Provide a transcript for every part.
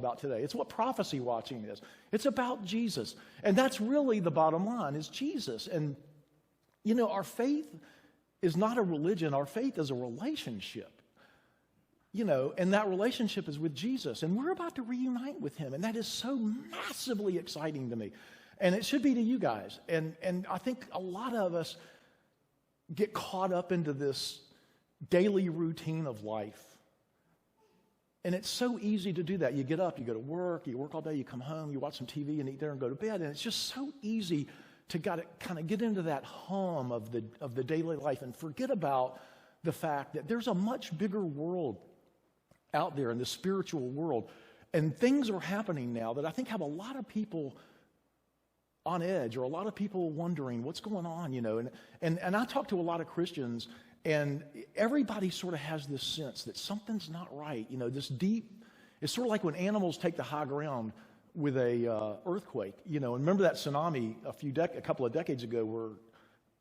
about today. It's what prophecy watching is. It's about Jesus. And that's really the bottom line, is Jesus. And, our faith is not a religion. Our faith is a relationship. And that relationship is with Jesus. And we're about to reunite with him. And that is so massively exciting to me. And it should be to you guys. And I think a lot of us get caught up into this daily routine of life. And it's so easy to do that. You get up, you go to work, you work all day, you come home, you watch some TV and eat dinner and go to bed. And it's just so easy to kind of get into that hum of the daily life and forget about the fact that there's a much bigger world out there in the spiritual world. And things are happening now that I think have a lot of people on edge, or a lot of people wondering what's going on, And I talk to a lot of Christians, and everybody sort of has this sense that something's not right. This deep, it's sort of like when animals take the high ground with a earthquake, and remember that tsunami a couple of decades ago where,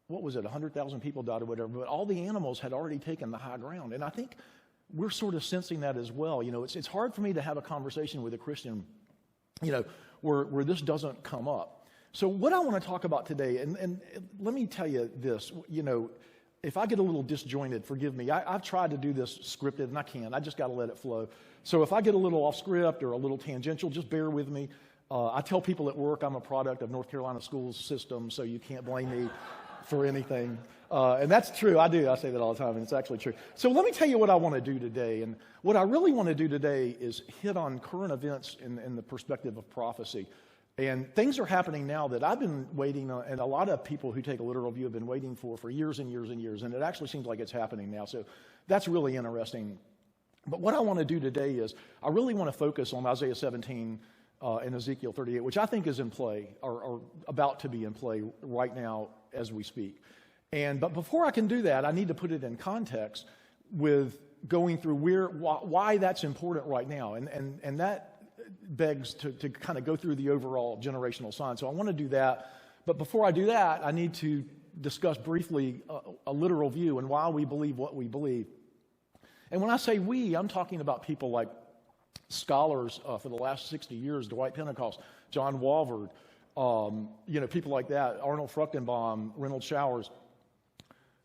100,000 people died or whatever, but all the animals had already taken the high ground. And I think we're sort of sensing that as well. It's hard for me to have a conversation with a Christian, where this doesn't come up. So what I want to talk about today, and let me tell you this, if I get a little disjointed, forgive me. I've tried to do this scripted, and I can't. I just got to let it flow. So if I get a little off script or a little tangential, just bear with me. I tell people at work I'm a product of North Carolina schools system, so you can't blame me for anything. And that's true. I do. I say that all the time, and it's actually true. So let me tell you what I want to do today. And what I really want to do today is hit on current events in the perspective of prophecy. And things are happening now that I've been waiting on, and a lot of people who take a literal view have been waiting for years and years and years, and it actually seems like it's happening now. So that's really interesting. But what I want to do today is I really want to focus on Isaiah 17 and Ezekiel 38, which I think is in play, or about to be in play right now as we speak. But before I can do that, I need to put it in context with going through why that's important right now. And that begs to kind of go through the overall generational sign. So I want to do that. But before I do that, I need to discuss briefly a literal view and why we believe what we believe. And when I say we, I'm talking about people like scholars for the last 60 years, Dwight Pentecost, John Walvoord, people like that, Arnold Fruchtenbaum, Reynolds Showers,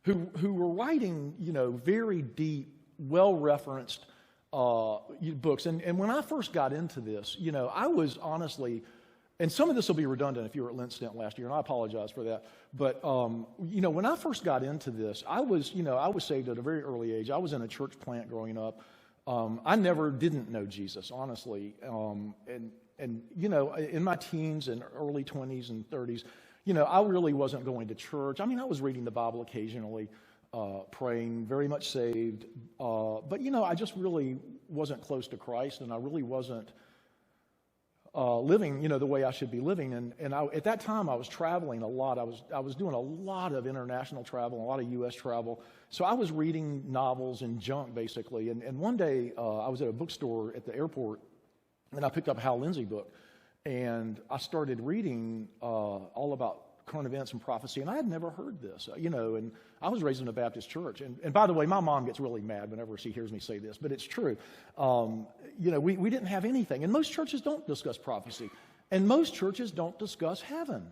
who were writing, very deep, well-referenced books. And when I first got into this, I was honestly, and some of this will be redundant if you were at Lent Stint last year, and I apologize for that. But, when I first got into this, I was saved at a very early age. I was in a church plant growing up. I didn't know Jesus, honestly. And in my teens and early 20s and 30s, I really wasn't going to church. I was reading the Bible occasionally, praying, very much saved. But I just really wasn't close to Christ, and I really wasn't living, the way I should be living. And at that time, I was traveling a lot. I was doing a lot of international travel, a lot of U.S. travel. So I was reading novels and junk, basically. And one day, I was at a bookstore at the airport, and I picked up a Hal Lindsey book. And I started reading all about current events and prophecy, and I had never heard this, and I was raised in a Baptist church. And by the way, my mom gets really mad whenever she hears me say this, but it's true. We didn't have anything, and most churches don't discuss prophecy, and most churches don't discuss heaven.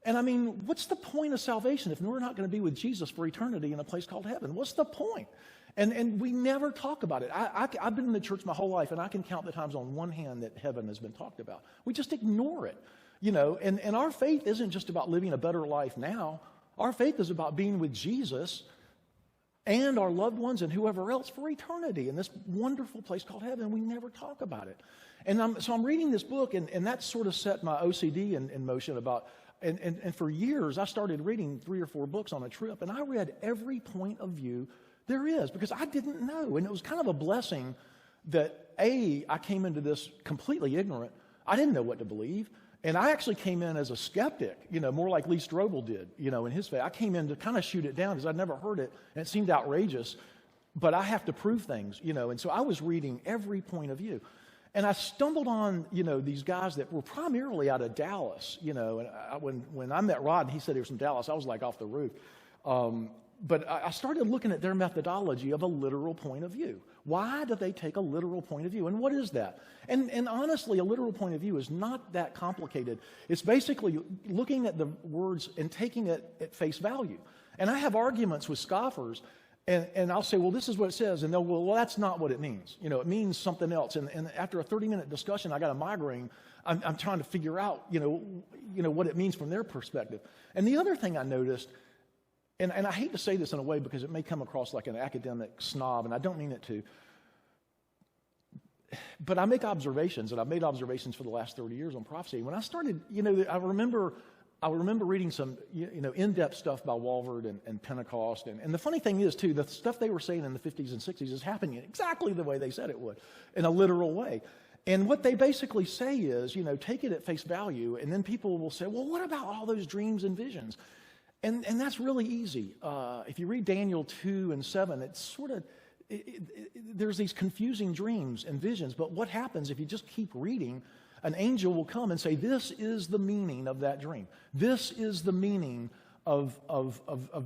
And what's the point of salvation if we're not going to be with Jesus for eternity in a place called heaven? What's the point? And we never talk about it. I've been in the church my whole life, and I can count the times on one hand that heaven has been talked about. We just ignore it. And our faith isn't just about living a better life now. Our faith is about being with Jesus and our loved ones and whoever else for eternity in this wonderful place called heaven. We never talk about it. And so I'm reading this book, and that sort of set my OCD in motion about, and for years I started reading 3 or 4 books on a trip, and I read every point of view there is, because I didn't know. And it was kind of a blessing that, I came into this completely ignorant. I didn't know what to believe. And I actually came in as a skeptic, more like Lee Strobel did, in his faith. I came in to kind of shoot it down because I'd never heard it, and it seemed outrageous. But I have to prove things, And so I was reading every point of view. And I stumbled on, these guys that were primarily out of Dallas, And when I met Rod and he said he was from Dallas, I was like off the roof. but I started looking at their methodology of a literal point of view. Why do they take a literal point of view? And what is that? And honestly, a literal point of view is not that complicated. It's basically looking at the words and taking it at face value. And I have arguments with scoffers, and I'll say, well, this is what it says. And they'll go, well, that's not what it means. You know, it means something else. And after a 30-minute discussion, I got a migraine. I'm trying to figure out, you know, what it means from their perspective. And the other thing I noticed, and I hate to say this in a way because it may come across like an academic snob, and I don't mean it to, but I make observations, and I've made observations for the last 30 years on prophecy. When I started, you know, I remember reading some, you know, in-depth stuff by Walvoord and Pentecost. And the funny thing is, too, the stuff they were saying in the 50s and 60s is happening exactly the way they said it would, in a literal way. And what they basically say is, you know, take it at face value, and then people will say, well, what about all those dreams and visions? And that's really easy. If you read Daniel 2 and 7, it's sort of, there's these confusing dreams and visions. But what happens if you just keep reading? An angel will come and say, this is the meaning of that dream. This is the meaning of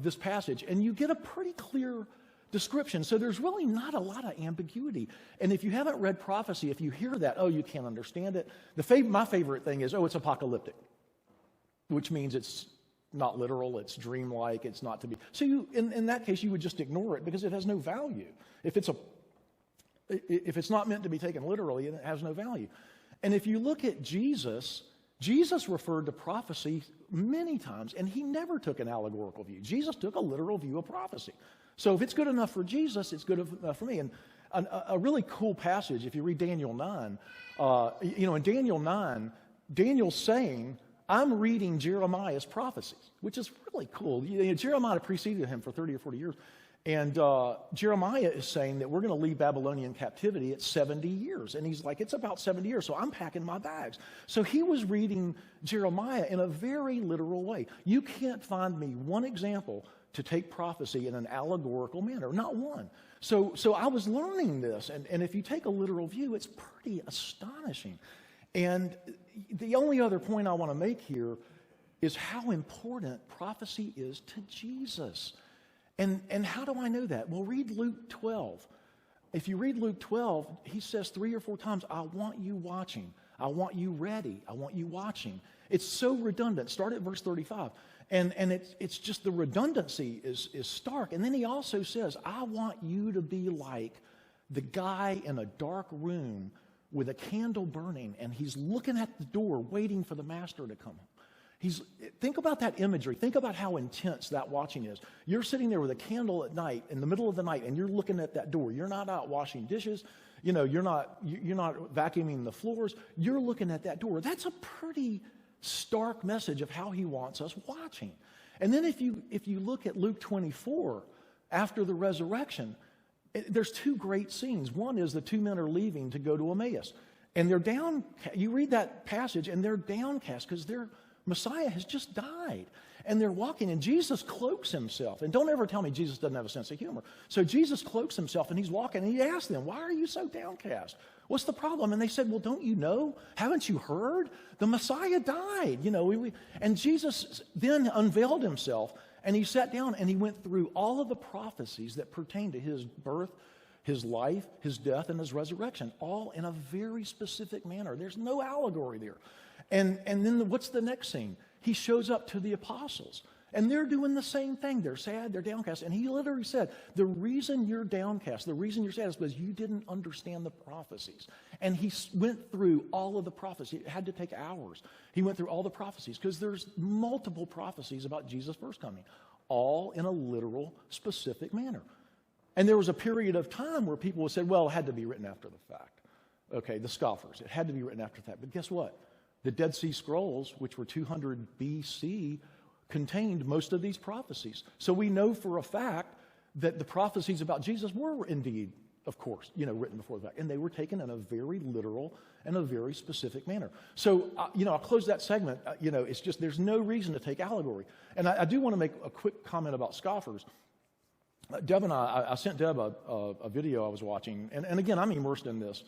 this passage. And you get a pretty clear description. So there's really not a lot of ambiguity. And if you haven't read prophecy, if you hear that, oh, you can't understand it. My favorite thing is, oh, it's apocalyptic, which means it's not literal, it's dreamlike, it's not to be. So in that case, you would just ignore it because it has no value. If it's not meant to be taken literally, it has no value. And if you look at Jesus, Jesus referred to prophecy many times, and he never took an allegorical view. Jesus took a literal view of prophecy. So if it's good enough for Jesus, it's good enough for me. And a really cool passage, if you read Daniel 9, you know, in Daniel 9, Daniel's saying, I'm reading Jeremiah's prophecies, which is really cool. You know, Jeremiah preceded him for 30 or 40 years. And Jeremiah is saying that we're going to leave Babylonian captivity at 70 years. And he's like, it's about 70 years, so I'm packing my bags. So he was reading Jeremiah in a very literal way. You can't find me one example to take prophecy in an allegorical manner, not one. So I was learning this, and if you take a literal view, it's pretty astonishing. And the only other point I want to make here is how important prophecy is to Jesus. And how do I know that? Well, read Luke 12. If you read Luke 12, he says 3 or 4 times, I want you watching. I want you ready. I want you watching. It's so redundant. Start at verse 35. And it's just the redundancy is stark. And then he also says, I want you to be like the guy in a dark room with a candle burning, and he's looking at the door waiting for the master to come. Think about that imagery. Think about how intense that watching is. You're sitting there with a candle at night, in the middle of the night, and you're looking at that door. You're not out washing dishes. You know, you're not vacuuming the floors. You're looking at that door. That's a pretty stark message of how he wants us watching. And then if you look at Luke 24, after the resurrection, there's 2 great scenes. One is the 2 men are leaving to go to Emmaus. And they're down. You read that passage, and they're downcast because their Messiah has just died. And they're walking, and Jesus cloaks himself. And don't ever tell me Jesus doesn't have a sense of humor. So Jesus cloaks himself, and he's walking, and he asks them, why are you so downcast? What's the problem? And they said, well, don't you know? Haven't you heard? The Messiah died. You know, and Jesus then unveiled himself, and he sat down, and he went through all of the prophecies that pertain to his birth, his life, his death, and his resurrection, all in a very specific manner. There's no allegory there. And then what's the next scene? He shows up to the apostles, and they're doing the same thing. They're sad, they're downcast. And he literally said, the reason you're downcast, the reason you're sad is because you didn't understand the prophecies. And he went through all of the prophecies. It had to take hours. He went through all the prophecies because there's multiple prophecies about Jesus' first coming, all in a literal, specific manner. And there was a period of time where people would say, well, it had to be written after the fact. Okay, the scoffers, it had to be written after the fact. But guess what? The Dead Sea Scrolls, which were 200 BC, contained most of these prophecies. So we know for a fact that the prophecies about Jesus were indeed, of course, written before the fact. And they were taken in a very literal and a very specific manner. So, I'll close that segment. It's just there's no reason to take allegory. And I do want to make a quick comment about scoffers. Deb and I sent Deb a video I was watching. And again, I'm immersed in this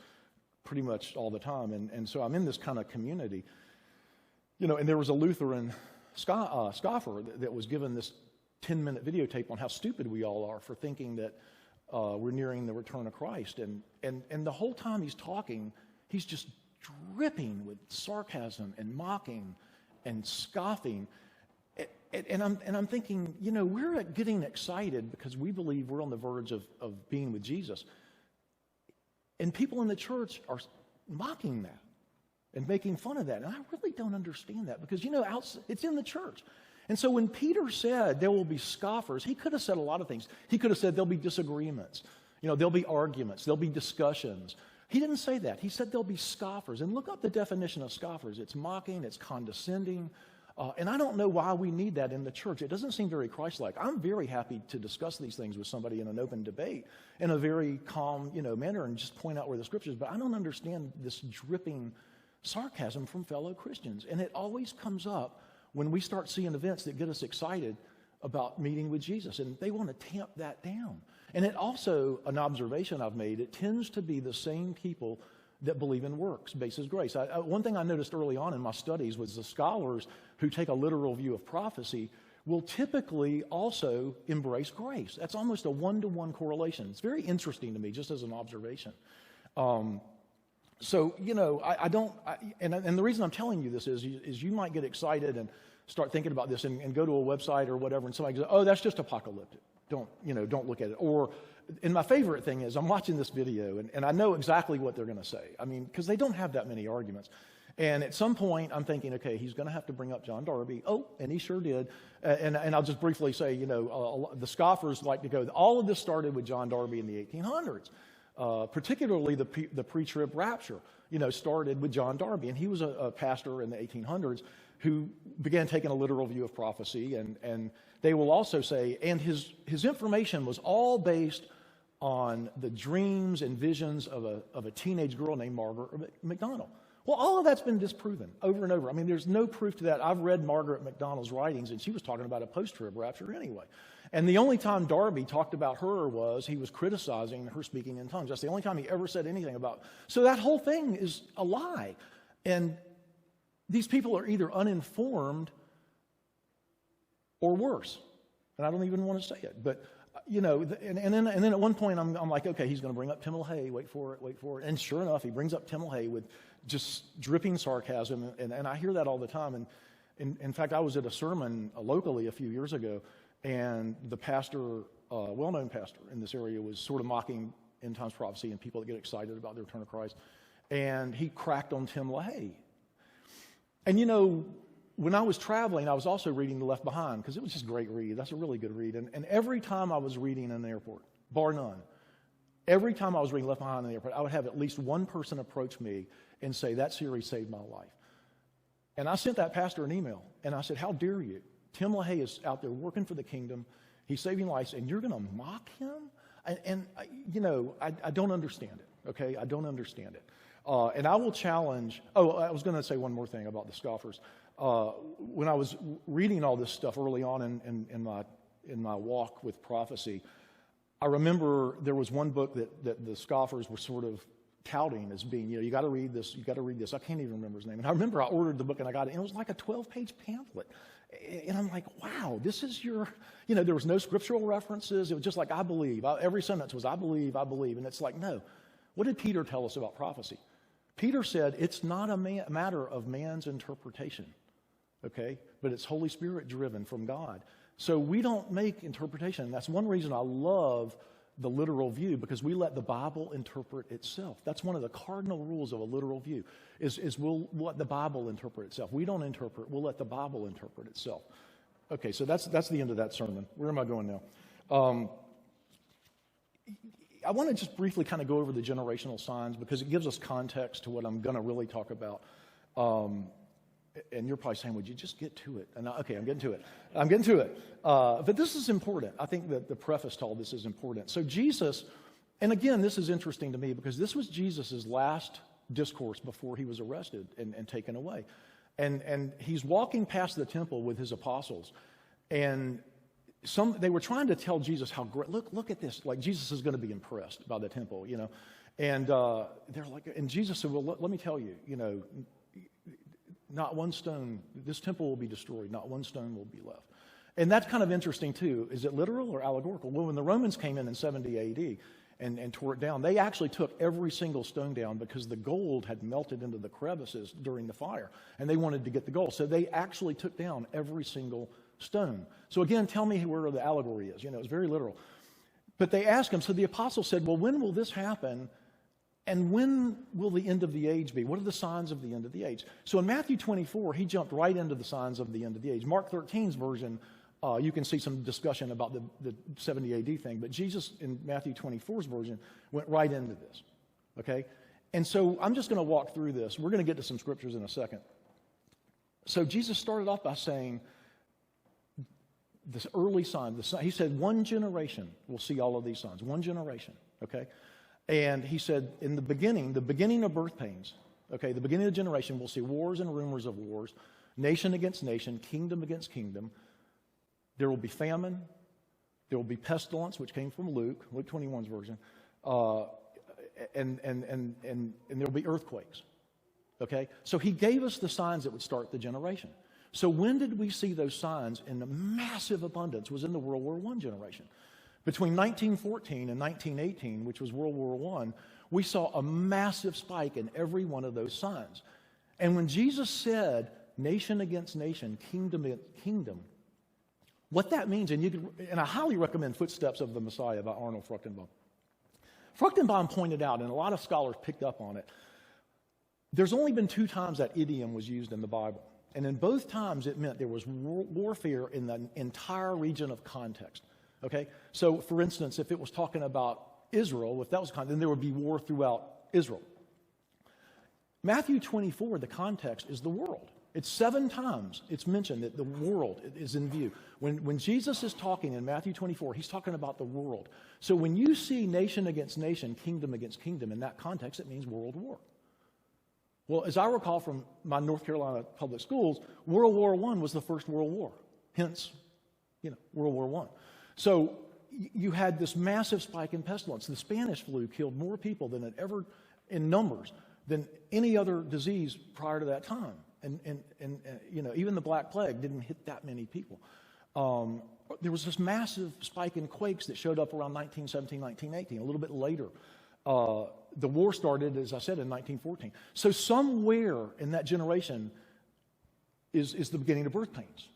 pretty much all the time. And so I'm in this kind of community. And there was a Lutheran scoffer that was given this 10-minute videotape on how stupid we all are for thinking that we're nearing the return of Christ. And the whole time he's talking, he's just dripping with sarcasm and mocking and scoffing. And I'm thinking, we're getting excited because we believe we're on the verge of being with Jesus. And people in the church are mocking that and making fun of that. And I really don't understand that because, it's in the church. And so when Peter said there will be scoffers, he could have said a lot of things. He could have said there'll be disagreements. There'll be arguments. There'll be discussions. He didn't say that. He said there'll be scoffers. And look up the definition of scoffers. It's mocking. It's condescending. And I don't know why we need that in the church. It doesn't seem very Christ-like. I'm very happy to discuss these things with somebody in an open debate in a very calm, manner and just point out where the scriptures. But I don't understand this dripping sarcasm from fellow Christians. And it always comes up when we start seeing events that get us excited about meeting with Jesus. And they want to tamp that down. And it also, an observation I've made, it tends to be the same people that believe in works, basis grace. One thing I noticed early on in my studies was the scholars who take a literal view of prophecy will typically also embrace grace. That's almost a one-to-one correlation. It's very interesting to me, just as an observation. So, and the reason I'm telling you this is you might get excited and start thinking about this and go to a website or whatever, and somebody goes, oh, that's just apocalyptic. Don't look at it. Or, and my favorite thing is I'm watching this video, and I know exactly what they're going to say. I mean, because they don't have that many arguments. And at some point, I'm thinking, okay, he's going to have to bring up John Darby. Oh, and he sure did. And I'll just briefly say, the scoffers like to go, all of this started with John Darby in the 1800s. Particularly the pre-trib rapture, started with John Darby. And he was a pastor in the 1800s who began taking a literal view of prophecy. And they will also say, and his information was all based on the dreams and visions of a teenage girl named Margaret MacDonald. Well, all of that's been disproven over and over. I mean, there's no proof to that. I've read Margaret MacDonald's writings, and she was talking about a post-trib rapture anyway. And the only time Darby talked about her was he was criticizing her speaking in tongues. That's the only time he ever said anything about it. So that whole thing is a lie. And these people are either uninformed or worse. And I don't even want to say it. But, and then at one point I'm like, okay, he's going to bring up Tim LaHaye. Wait for it. And sure enough, he brings up Tim LaHaye with just dripping sarcasm. And I hear that all the time. And in fact, I was at a sermon locally a few years ago, and the pastor, well-known pastor in this area, was sort of mocking end times prophecy and people that get excited about the return of Christ. And he cracked on Tim LaHaye. And when I was traveling, I was also reading The Left Behind because it was just a great read. That's a really good read. And every time I was reading in the airport, bar none, every time I was reading Left Behind in the airport, I would have at least one person approach me and say, that series saved my life. And I sent that pastor an email, and I said, how dare you? Tim LaHaye is out there working for the kingdom. He's saving lives, and you're going to mock him? I don't understand it, okay? I don't understand it. And I will challenge, I was going to say one more thing about the scoffers. When I was reading all this stuff early on in my walk with prophecy, I remember there was one book that the scoffers were sort of touting as being, you got to read this, you got to read this. I can't even remember his name. And I remember I ordered the book and I got it, and it was like a 12-page pamphlet. And I'm like, wow, this is your, there was no scriptural references. It was just like, I believe. Every sentence was, I believe. And it's like, no. What did Peter tell us about prophecy? Peter said, it's not a matter of man's interpretation, okay? But it's Holy Spirit driven from God. So we don't make interpretation. That's one reason I love the literal view, because we let the Bible interpret itself. That's one of the cardinal rules of a literal view, is we'll let the Bible interpret itself. We don't interpret, we'll let the Bible interpret itself. Okay, so that's the end of that sermon. Where am I going now? I want to just briefly kind of go over the generational signs because it gives us context to what I'm going to really talk about. And you're probably saying, would you just get to it? And okay, I'm getting to it. But this is important. I think that the preface to all this is important. So Jesus, and again, this is interesting to me because this was Jesus' last discourse before he was arrested and taken away. And he's walking past the temple with his apostles. And they were trying to tell Jesus how great, look at this. Like Jesus is going to be impressed by the temple, And they're like, and Jesus said, well, let me tell you, not one stone, this temple will be destroyed, not one stone will be left. And that's kind of interesting, too. Is it literal or allegorical? Well, when the Romans came in 70 A.D. and tore it down, they actually took every single stone down because the gold had melted into the crevices during the fire, and they wanted to get the gold. So they actually took down every single stone. So again, tell me where the allegory is. It's very literal. But they asked him, so the apostle said, well, when will this happen? And when will the end of the age be? What are the signs of the end of the age? So in Matthew 24, he jumped right into the signs of the end of the age. Mark 13's version, you can see some discussion about the 70 AD thing, but Jesus in Matthew 24's version went right into this, okay? And so I'm just going to walk through this. We're going to get to some scriptures in a second. So Jesus started off by saying, this early sign, he said, one generation will see all of these signs. One generation, okay? And he said, in the beginning of birth pains, okay, the beginning of the generation, we'll see wars and rumors of wars, nation against nation, kingdom against kingdom. There will be famine. There will be pestilence, which came from Luke 21's version, and there will be earthquakes, okay? So he gave us the signs that would start the generation. So when did we see those signs in a massive abundance? Was in the World War I generation. Between 1914 and 1918, which was World War I, we saw a massive spike in every one of those signs. And when Jesus said, nation against nation, kingdom against kingdom, what that means, and I highly recommend Footsteps of the Messiah by Arnold Fruchtenbaum. Fruchtenbaum pointed out, and a lot of scholars picked up on it, there's only been 2 times that idiom was used in the Bible. And in both times, it meant there was warfare in the entire region of context. Okay? So, for instance, if it was talking about Israel, if that was then there would be war throughout Israel. Matthew 24, the context is the world. It's 7 times it's mentioned that the world is in view. When Jesus is talking in Matthew 24, he's talking about the world. So when you see nation against nation, kingdom against kingdom, in that context, it means world war. Well, as I recall from my North Carolina public schools, World War I was the first World War. Hence, World War I. So you had this massive spike in pestilence. The Spanish flu killed more people than it ever, in numbers, than any other disease prior to that time. And even the Black Plague didn't hit that many people. There was this massive spike in quakes that showed up around 1917, 1918, a little bit later. The war started, as I said, in 1914. So somewhere in that generation is the beginning of birth pains,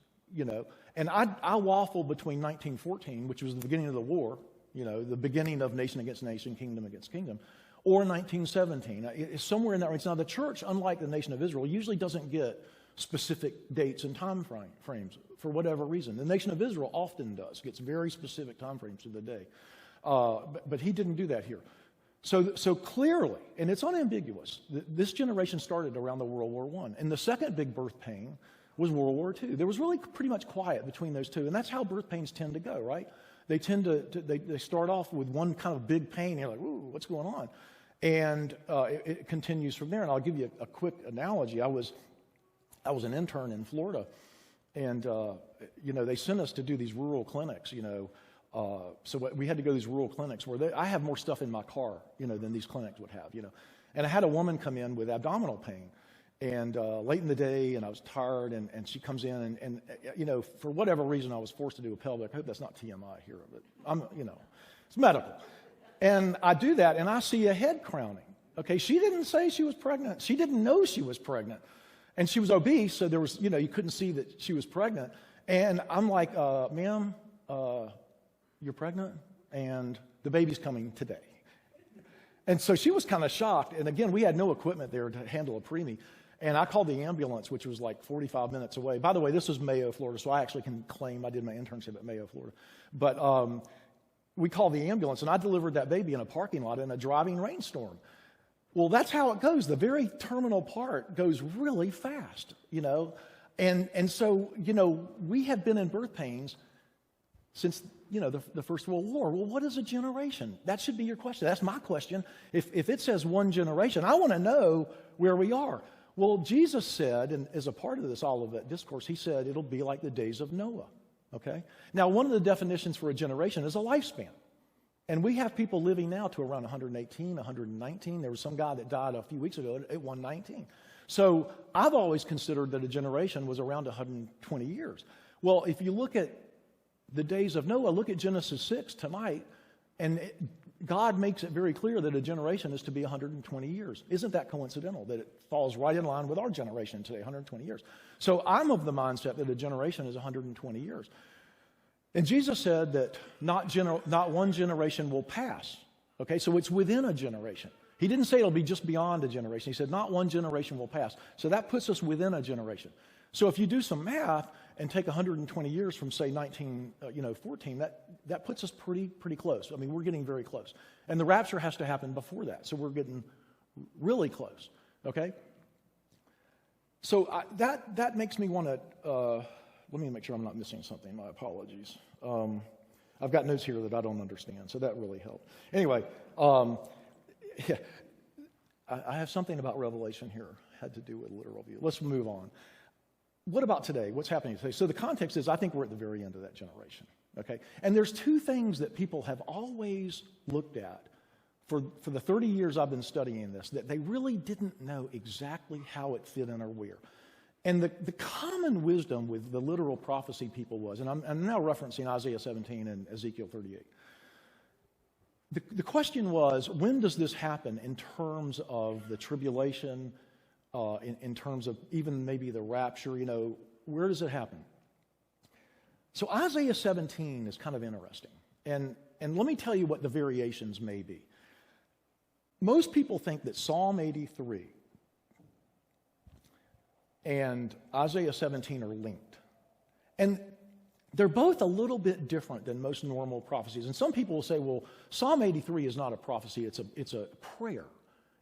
And I waffle between 1914, which was the beginning of the war, the beginning of nation against nation, kingdom against kingdom, or 1917. It's somewhere in that range. Now, the church, unlike the nation of Israel, usually doesn't get specific dates and time frames for whatever reason. The nation of Israel often does, gets very specific time frames to the day. But he didn't do that here. So clearly, and it's unambiguous, this generation started around the World War I. And the second big birth pain was World War II. There was really pretty much quiet between those two. And that's how birth pains tend to go, right? They tend they start off with one kind of big pain. And you're like, ooh, what's going on? And it continues from there. And I'll give you a quick analogy. I was an intern in Florida. And, they sent us to do these rural clinics, So we had to go to these rural clinics where I have more stuff in my car, than these clinics would have, And I had a woman come in with abdominal pain. And late in the day, and I was tired, and she comes in, and for whatever reason, I was forced to do a pelvic. I hope that's not TMI here, but it's medical. And I do that, and I see a head crowning. Okay, she didn't say she was pregnant. She didn't know she was pregnant. And she was obese, so there was, you couldn't see that she was pregnant. And I'm like, ma'am, you're pregnant, and the baby's coming today. And so she was kind of shocked. And again, we had no equipment there to handle a preemie. And I called the ambulance, which was like 45 minutes away. By the way, this was Mayo, Florida, so I actually can claim I did my internship at Mayo, Florida. But we called the ambulance, and I delivered that baby in a parking lot in a driving rainstorm. Well, that's how it goes. The very terminal part goes really fast, And so, we have been in birth pains since, the First World War. Well, what is a generation? That should be your question. That's my question. If it says one generation, I want to know where we are. Well, Jesus said, and as a part of this Olivet Discourse, he said it'll be like the days of Noah, okay? Now, one of the definitions for a generation is a lifespan. And we have people living now to around 118, 119. There was some guy that died a few weeks ago at 119. So I've always considered that a generation was around 120 years. Well, if you look at the days of Noah. Look at Genesis 6 tonight, and God makes it very clear that a generation is to be 120 years. Isn't that coincidental that it falls right in line with our generation today, 120 years? So I'm of the mindset that a generation is 120 years. And Jesus said that not one generation will pass. Okay, so it's within a generation. He didn't say it'll be just beyond a generation. He said not one generation will pass. So that puts us within a generation. So if you do some math and take 120 years from, say, 1914, that puts us pretty close. I mean, we're getting very close. And the rapture has to happen before that. So we're getting really close. Okay? So that makes me want to, let me make sure I'm not missing something. My apologies. I've got notes here that I don't understand, so that really helped. Anyway, yeah, I have something about Revelation here. Had to do with literal view. Let's move on. What about today? What's happening today? So the context is I think we're at the very end of that generation. Okay? And there's two things that people have always looked at for the 30 years I've been studying this that they really didn't know exactly how it fit in or where. And the common wisdom with the literal prophecy people was, and I'm now referencing Isaiah 17 and Ezekiel 38. The question was, when does this happen in terms of the tribulation, in terms of even maybe the rapture, where does it happen? So Isaiah 17 is kind of interesting. And let me tell you what the variations may be. Most people think that Psalm 83 and Isaiah 17 are linked. And they're both a little bit different than most normal prophecies. And some people will say, well, Psalm 83 is not a prophecy, it's a prayer.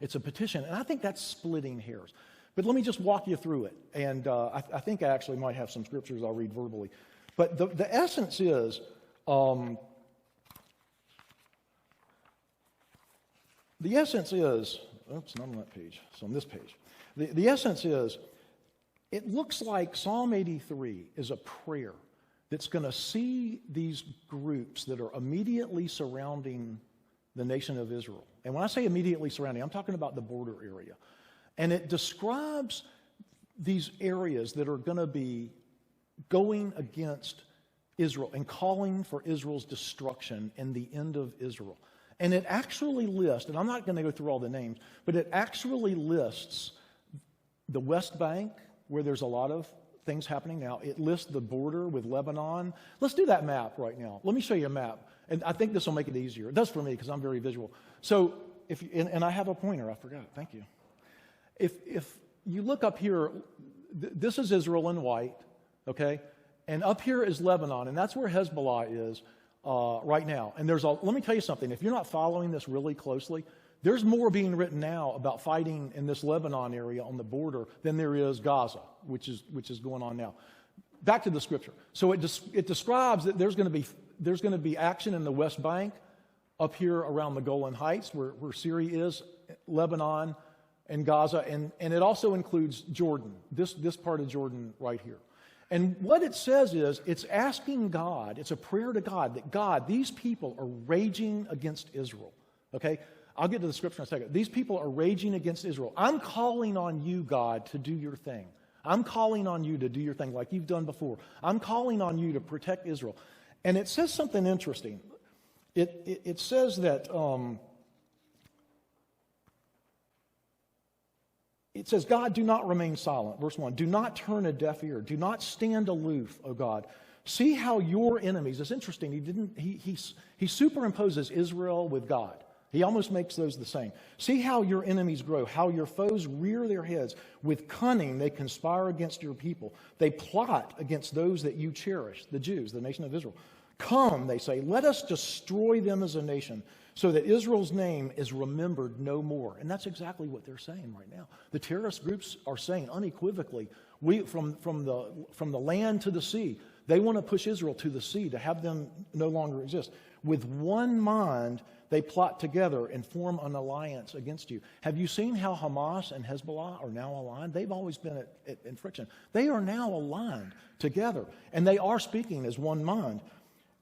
It's a petition. And I think that's splitting hairs. But let me just walk you through it. And I think I actually might have some scriptures I'll read verbally. But the essence is, oops, not on that page. It's on this page. The essence is, it looks like Psalm 83 is a prayer that's going to see these groups that are immediately surrounding the nation of Israel. And when I say immediately surrounding, I'm talking about the border area. And it describes these areas that are going to be going against Israel and calling for Israel's destruction and the end of Israel. And it actually lists, and I'm not going to go through all the names, but it actually lists the West Bank, where there's a lot of things happening now. It lists the border with Lebanon. Let's do that map right now. Let me show you a map. And I think this will make it easier. It does for me because I'm very visual. So, and I have a pointer. I forgot. Thank you. If you look up here, this is Israel in white, okay? And up here is Lebanon, and that's where Hezbollah is right now. And let me tell you something. If you're not following this really closely, there's more being written now about fighting in this Lebanon area on the border than there is Gaza, which is going on now. Back to the scripture. So it describes that there's going to be action in the West Bank, up here around the Golan Heights, where Syria is, Lebanon, and Gaza, and it also includes Jordan, this part of Jordan right here. And what it says is, it's asking God, it's a prayer to God, that God, these people are raging against Israel, okay? I'll get to the scripture in a second. These people are raging against Israel. I'm calling on you, God, to do your thing. I'm calling on you to do your thing like you've done before. I'm calling on you to protect Israel. And it says something interesting. It says that, it says, God, do not remain silent. Verse 1, do not turn a deaf ear. Do not stand aloof, O God. See how your enemies, it's interesting, he superimposes Israel with God. He almost makes those the same. See how your enemies grow, how your foes rear their heads. With cunning they conspire against your people. They plot against those that you cherish, the Jews, the nation of Israel. Come, they say, let us destroy them as a nation, so that Israel's name is remembered no more. And that's exactly what they're saying right now. The terrorist groups are saying unequivocally, from the land to the sea, they want to push Israel to the sea, to have them no longer exist. With one mind, they plot together and form an alliance against you. Have you seen how Hamas and Hezbollah are now aligned? They've always been in friction. They are now aligned together, and they are speaking as one mind.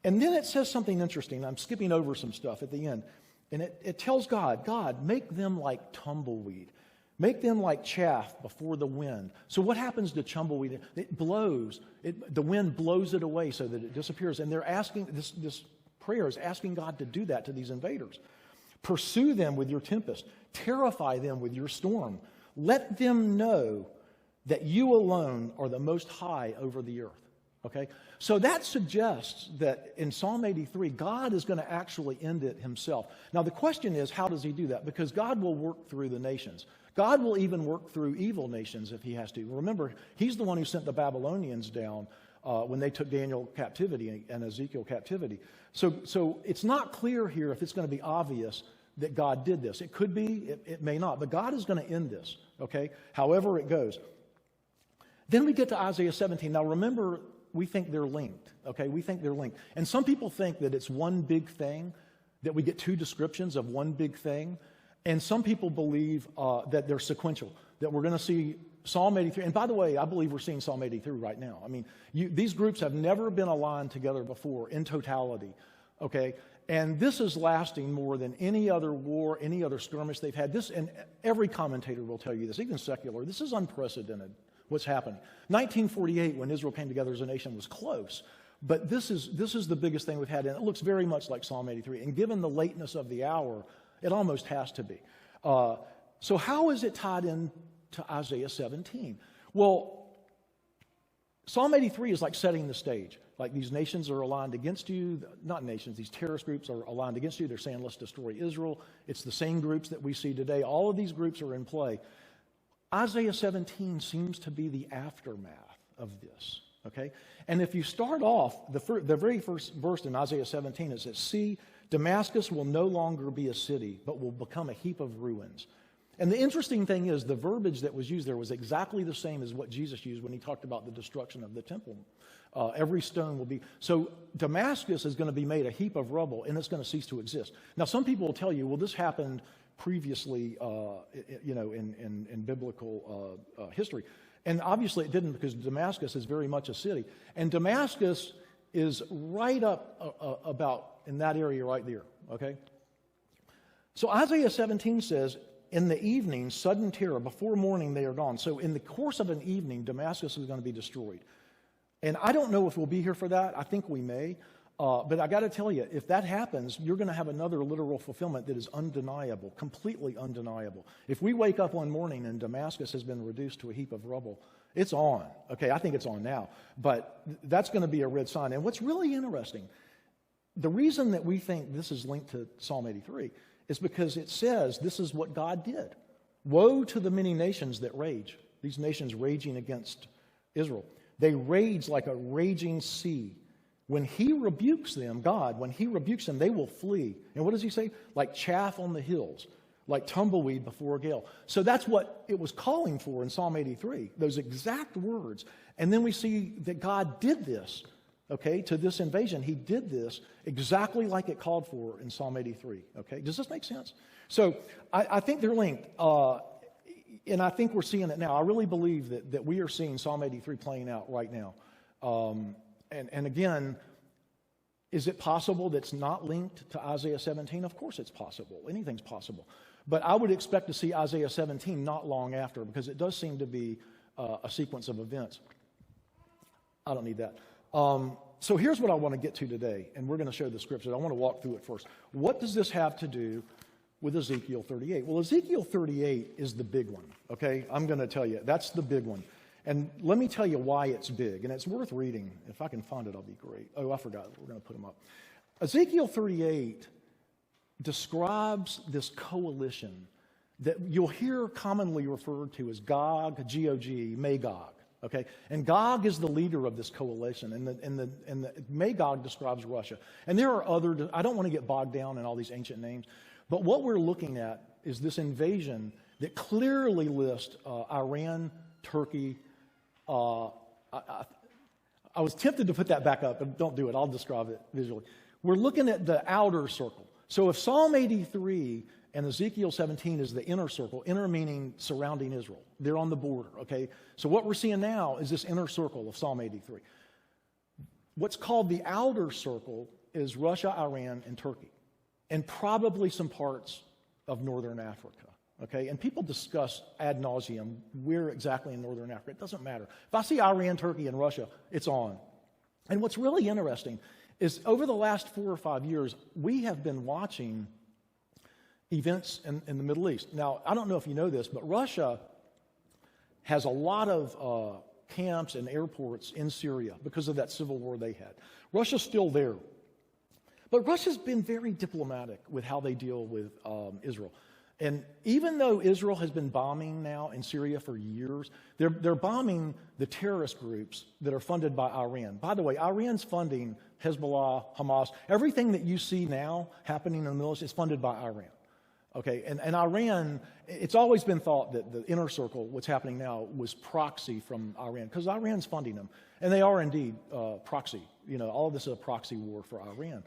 And then it says something interesting. I'm skipping over some stuff at the end. And it tells God, make them like tumbleweed. Make them like chaff before the wind. So what happens to tumbleweed? It blows. The wind blows it away so that it disappears. And they're asking, this prayer is asking God to do that to these invaders. Pursue them with your tempest. Terrify them with your storm. Let them know that you alone are the most high over the earth. Okay? So that suggests that in Psalm 83, God is going to actually end it himself. Now the question is, how does he do that? Because God will work through the nations. God will even work through evil nations if he has to. Remember, he's the one who sent the Babylonians down when they took Daniel captivity and Ezekiel captivity. So it's not clear here if it's going to be obvious that God did this. It could be, it may not, but God is going to end this, okay, however it goes. Then we get to Isaiah 17. Now remember, we think they're linked, okay? We think they're linked. And some people think that it's one big thing, that we get two descriptions of one big thing. And some people believe that they're sequential, that we're going to see Psalm 83. And by the way, I believe we're seeing Psalm 83 right now. I mean, these groups have never been aligned together before in totality, okay? And this is lasting more than any other war, any other skirmish they've had. This, and every commentator will tell you this, even secular, this is unprecedented, what's happened. 1948, when Israel came together as a nation, was close. But this is the biggest thing we've had, and it looks very much like Psalm 83. And given the lateness of the hour, it almost has to be. So how is it tied in to Isaiah 17? Well, Psalm 83 is like setting the stage. Like these nations are aligned against you. Not nations, these terrorist groups are aligned against you. They're saying, let's destroy Israel. It's the same groups that we see today. All of these groups are in play. Isaiah 17 seems to be the aftermath of this. Okay? And if you start off, the very first verse in Isaiah 17, it says, see, Damascus will no longer be a city, but will become a heap of ruins. And the interesting thing is the verbiage that was used there was exactly the same as what Jesus used when he talked about the destruction of the temple. Every stone will be... So Damascus is going to be made a heap of rubble, and it's going to cease to exist. Now, some people will tell you, well, this happened previously, in biblical history. And obviously it didn't, because Damascus is very much a city. And Damascus is right up about in that area right there, okay? So Isaiah 17 says, in the evening, sudden terror, before morning they are gone. So in the course of an evening, Damascus is going to be destroyed. And I don't know if we'll be here for that. I think we may. But I got to tell you, if that happens, you're going to have another literal fulfillment that is undeniable, completely undeniable. If we wake up one morning and Damascus has been reduced to a heap of rubble, it's on. Okay, I think it's on now. But that's going to be a red sign. And what's really interesting, the reason that we think this is linked to Psalm 83 is because it says this is what God did. Woe to the many nations that rage, these nations raging against Israel. They rage like a raging sea. When he rebukes them, God, when he rebukes them, they will flee. And what does he say? Like chaff on the hills, like tumbleweed before a gale. So that's what it was calling for in Psalm 83, those exact words. And then we see that God did this, okay, to this invasion. He did this exactly like it called for in Psalm 83, okay? Does this make sense? So I think they're linked, and I think we're seeing it now. I really believe that we are seeing Psalm 83 playing out right now. And again, is it possible that's not linked to Isaiah 17? Of course it's possible. Anything's possible. But I would expect to see Isaiah 17 not long after, because it does seem to be a sequence of events. I don't need that. So here's what I want to get to today, and we're going to show the scriptures. I want to walk through it first. What does this have to do with Ezekiel 38? Well, Ezekiel 38 is the big one, okay? I'm going to tell you, that's the big one. And let me tell you why it's big, and it's worth reading. If I can find it, I'll be great. Oh, I forgot. We're going to put them up. Ezekiel 38 describes this coalition that you'll hear commonly referred to as Gog, G-O-G, Magog. Okay, and Gog is the leader of this coalition, and the Magog describes Russia. And there are other. I don't want to get bogged down in all these ancient names, but what we're looking at is this invasion that clearly lists Iran, Turkey. I was tempted to put that back up, but don't do it. I'll describe it visually. We're looking at the outer circle. So if Psalm 83 and Ezekiel 17 is the inner circle, inner meaning surrounding Israel. They're on the border, okay? So what we're seeing now is this inner circle of Psalm 83. What's called the outer circle is Russia, Iran, and Turkey, and probably some parts of northern Africa, Okay, and people discuss ad nauseum where exactly in northern Africa. It doesn't matter. If I see Iran, Turkey, and Russia, it's on. And what's really interesting is over the last 4 or 5 years, we have been watching events in the Middle East. Now, I don't know if you know this, but Russia has a lot of camps and airports in Syria because of that civil war they had. Russia's still there. But Russia's been very diplomatic with how they deal with Israel. And even though Israel has been bombing now in Syria for years, they're bombing the terrorist groups that are funded by Iran. By the way, Iran's funding Hezbollah, Hamas, everything that you see now happening in the Middle East is funded by Iran. Okay, and Iran, it's always been thought that the inner circle, what's happening now, was proxy from Iran, because Iran's funding them. And they are indeed proxy. You know, all of this is a proxy war for Iran.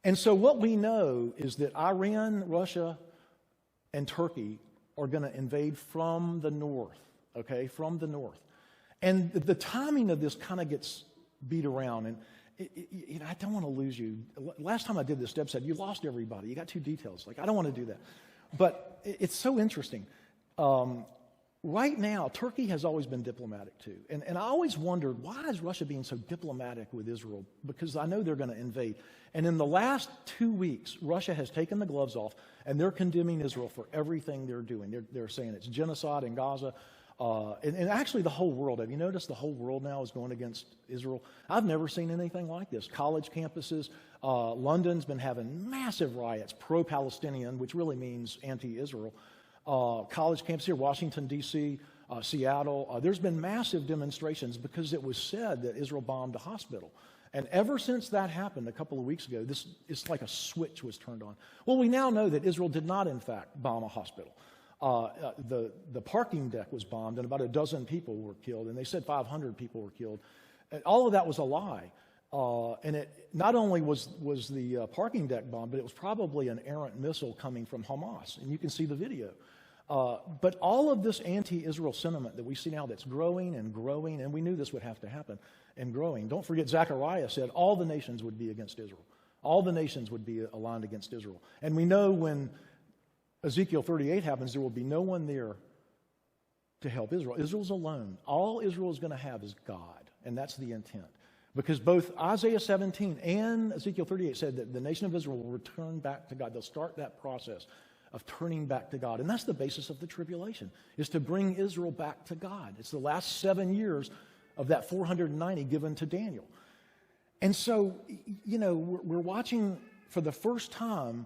And so what we know is that Iran, Russia, and Turkey are going to invade from the north, okay, from the north. And the timing of this kind of gets beat around, and I don't want to lose you. Last time I did this, Deb said, you lost everybody. You got 2 details. Like, I don't want to do that. But it's so interesting. Right now, Turkey has always been diplomatic too. And I always wondered, why is Russia being so diplomatic with Israel? Because I know they're going to invade. And in the last 2 weeks, Russia has taken the gloves off, and they're condemning Israel for everything they're doing. They're saying it's genocide in Gaza. And actually the whole world. Have you noticed the whole world now is going against Israel? I've never seen anything like this. College campuses. London's been having massive riots, pro-Palestinian, which really means anti-Israel. College camps here, Washington, D.C., Seattle. There's been massive demonstrations because it was said that Israel bombed a hospital. And ever since that happened a couple of weeks ago, it's like a switch was turned on. Well, we now know that Israel did not, in fact, bomb a hospital. The parking deck was bombed, and about a dozen people were killed, and they said 500 people were killed. And all of that was a lie. And it not only was the parking deck bombed, but it was probably an errant missile coming from Hamas, and you can see the video. But all of this anti-Israel sentiment that we see now that's growing and growing, and we knew this would have to happen, and growing. Don't forget, Zechariah said all the nations would be against Israel. All the nations would be aligned against Israel. And we know when Ezekiel 38 happens, there will be no one there to help Israel. Israel's alone. All Israel is going to have is God, and that's the intent. Because both Isaiah 17 and Ezekiel 38 said that the nation of Israel will return back to God. They'll start that process of turning back to God. And that's the basis of the tribulation, is to bring Israel back to God. It's the last 7 years of that 490 given to Daniel. And so, you know, we're watching for the first time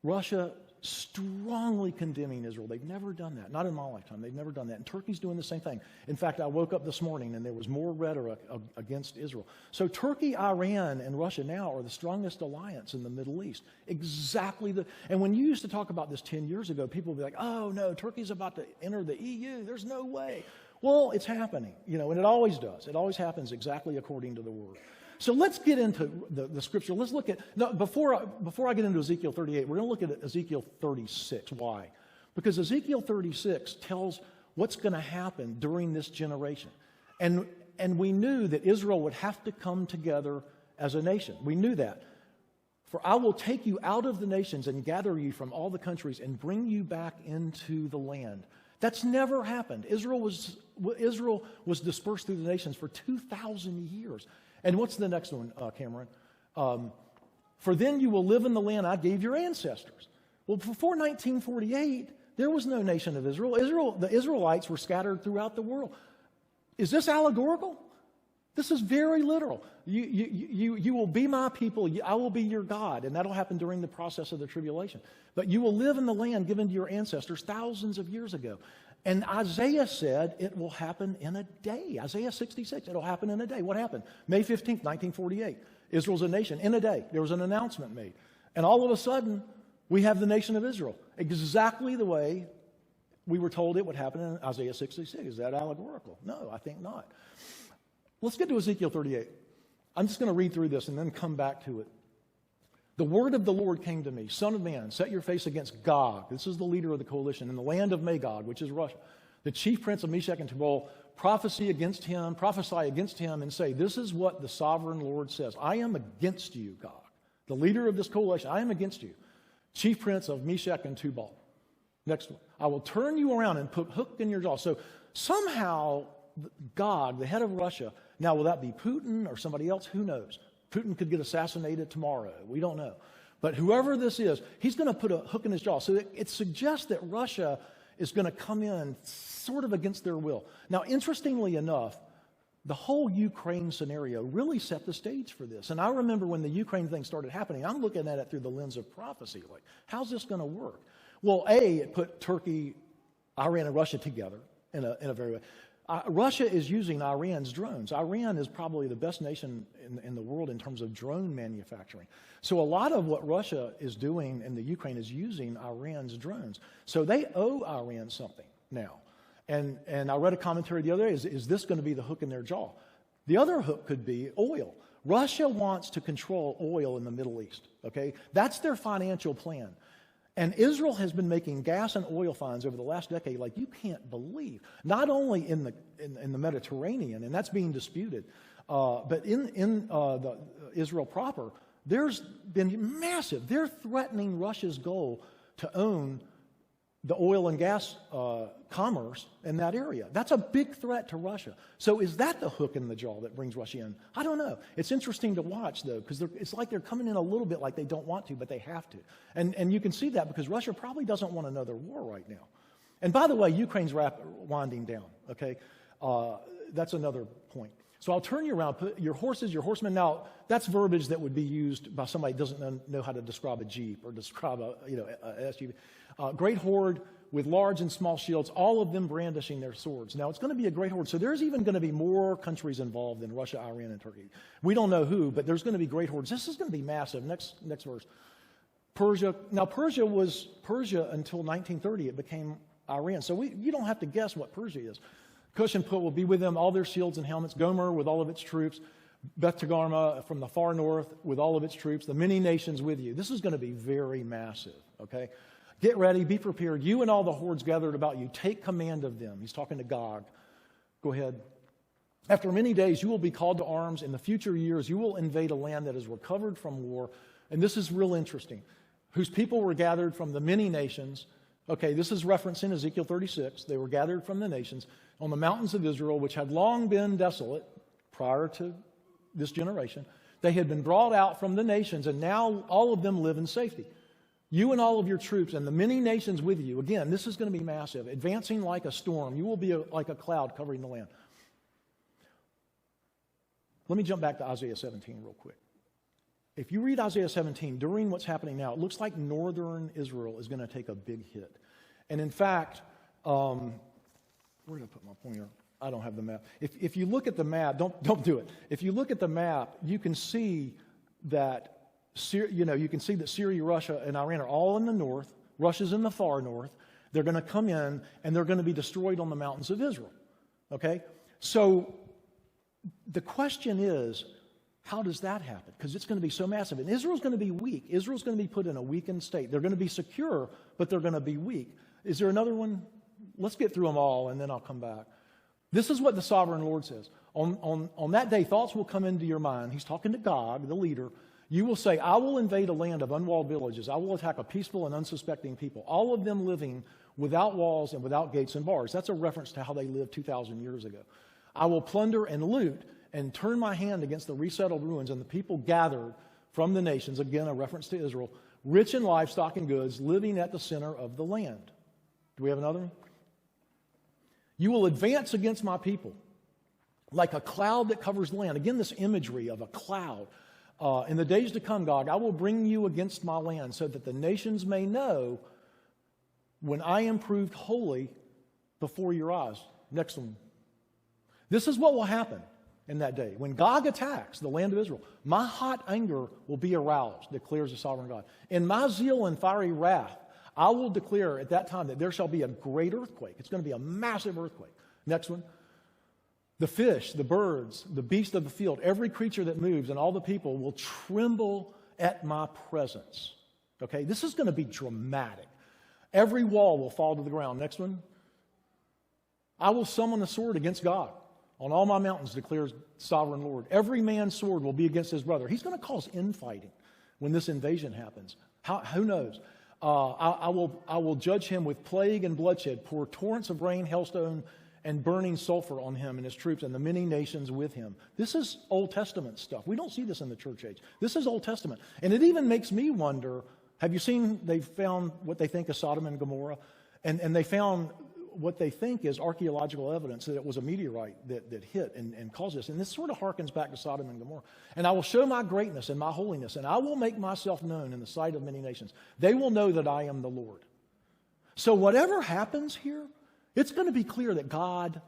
Russia strongly condemning Israel. They've never done that. Not in my lifetime. They've never done that. And Turkey's doing the same thing. In fact, I woke up this morning and there was more rhetoric against Israel. So Turkey, Iran, and Russia now are the strongest alliance in the Middle East. And when you used to talk about this 10 years ago, people would be like, oh no, Turkey's about to enter the EU. There's no way. Well, it's happening, you know, and it always does. It always happens exactly according to the Word. So let's get into the scripture. Let's look at, no, before I get into Ezekiel 38, we're going to look at Ezekiel 36. Why? Because Ezekiel 36 tells what's going to happen during this generation. And we knew that Israel would have to come together as a nation. We knew that. For I will take you out of the nations and gather you from all the countries and bring you back into the land. That's never happened. Israel was dispersed through the nations for 2,000 years. And what's the next one, Cameron? For then you will live in the land I gave your ancestors. Well, before 1948, there was no nation of Israel. The Israelites were scattered throughout the world. Is this allegorical? This is very literal. You will be my people. I will be your God. And that'll happen during the process of the tribulation. But you will live in the land given to your ancestors thousands of years ago. And Isaiah said it will happen in a day. Isaiah 66, it'll happen in a day. What happened? May 15th, 1948. Israel's a nation. In a day, there was an announcement made. And all of a sudden, we have the nation of Israel. Exactly the way we were told it would happen in Isaiah 66. Is that allegorical? No, I think not. Let's get to Ezekiel 38. I'm just going to read through this and then come back to it. The word of the Lord came to me, Son of man, set your face against Gog. This is the leader of the coalition in the land of Magog, which is Russia. The chief prince of Meshech and Tubal, prophesy against him, and say, this is what the sovereign Lord says. I am against you, Gog. The leader of this coalition, I am against you. Chief prince of Meshech and Tubal. Next one. I will turn you around and put hook in your jaw. So somehow God, the head of Russia, now will that be Putin or somebody else? Who knows? Putin could get assassinated tomorrow. We don't know. But whoever this is, he's going to put a hook in his jaw. So it suggests that Russia is going to come in sort of against their will. Now, interestingly enough, the whole Ukraine scenario really set the stage for this. And I remember when the Ukraine thing started happening, I'm looking at it through the lens of prophecy. Like, how's this going to work? Well, it put Turkey, Iran, and Russia together in a very way. Russia is using Iran's drones. Iran is probably the best nation in the world in terms of drone manufacturing. So a lot of what Russia is doing in the Ukraine is using Iran's drones. So they owe Iran something now. And I read a commentary the other day, is this going to be the hook in their jaw? The other hook could be oil. Russia wants to control oil in the Middle East, okay? That's their financial plan. And Israel has been making gas and oil finds over the last decade like you can't believe. Not only in the Mediterranean, and that's being disputed, but in Israel proper, there's been massive. They're threatening Russia's goal to own the oil and gas commerce in that area. That's a big threat to Russia. So is that the hook in the jaw that brings Russia in? I don't know. It's interesting to watch, though, because it's like they're coming in a little bit like they don't want to, but they have to. And you can see that because Russia probably doesn't want another war right now. And by the way, Ukraine's winding down, okay? That's another point. So I'll turn you around, put your horses, your horsemen. Now, that's verbiage that would be used by somebody who doesn't know how to describe a Jeep or describe a SUV. Great horde with large and small shields, all of them brandishing their swords. Now, it's going to be a great horde. So there's even going to be more countries involved than Russia, Iran, and Turkey. We don't know who, but there's going to be great hordes. This is going to be massive. Next verse. Persia. Now, Persia was Persia until 1930. It became Iran. So you don't have to guess what Persia is. Cush and Put will be with them, all their shields and helmets. Gomer with all of its troops. Beth Togarmah from the far north with all of its troops. The many nations with you. This is going to be very massive, okay? Get ready, be prepared. You and all the hordes gathered about you, take command of them. He's talking to Gog. Go ahead. After many days, you will be called to arms. In the future years, you will invade a land that is recovered from war. And this is real interesting. Whose people were gathered from the many nations. Okay, this is referencing Ezekiel 36. They were gathered from the nations on the mountains of Israel, which had long been desolate prior to this generation. They had been brought out from the nations, and now all of them live in safety. You and all of your troops and the many nations with you. Again, this is going to be massive. Advancing like a storm. You will be like a cloud covering the land. Let me jump back to Isaiah 17 real quick. If you read Isaiah 17, during what's happening now, it looks like northern Israel is going to take a big hit. And in fact, where did I put my pointer? I don't have the map. If you look at the map, don't do it. If you look at the map, you can see that Syria, Russia, and Iran are all in the north. Russia's in the far north. They're going to come in, and they're going to be destroyed on the mountains of Israel. Okay? So the question is, how does that happen? Because it's going to be so massive. And Israel's going to be weak. Israel's going to be put in a weakened state. They're going to be secure, but they're going to be weak. Is there another one? Let's get through them all, and then I'll come back. This is what the sovereign Lord says. On that day, thoughts will come into your mind. He's talking to Gog, the leader. You will say, I will invade a land of unwalled villages. I will attack a peaceful and unsuspecting people, all of them living without walls and without gates and bars. That's a reference to how they lived 2,000 years ago. I will plunder and loot and turn my hand against the resettled ruins and the people gathered from the nations, again, a reference to Israel, rich in livestock and goods, living at the center of the land. Do we have another one? You will advance against my people like a cloud that covers the land. Again, this imagery of a cloud. In the days to come, God, I will bring you against my land so that the nations may know when I am proved holy before your eyes. Next one. This is what will happen in that day. When Gog attacks the land of Israel, my hot anger will be aroused, declares the sovereign God. In my zeal and fiery wrath, I will declare at that time that there shall be a great earthquake. It's going to be a massive earthquake. Next one. The fish, the birds, the beast of the field, every creature that moves, and all the people will tremble at my presence. Okay, this is going to be dramatic. Every wall will fall to the ground. Next one. I will summon the sword against God on all my mountains, declares sovereign Lord. Every man's sword will be against his brother. He's going to cause infighting when this invasion happens. Who knows? I will judge him with plague and bloodshed, pour torrents of rain, hailstone, and burning sulfur on him and his troops and the many nations with him. This is Old Testament stuff. We don't see this in the church age. This is Old Testament. And it even makes me wonder, have you seen, they found what they think is Sodom and Gomorrah? And they found what they think is archaeological evidence that it was a meteorite that hit and caused this. And this sort of harkens back to Sodom and Gomorrah. And I will show my greatness and my holiness, and I will make myself known in the sight of many nations. They will know that I am the Lord. So whatever happens here, it's going to be clear that God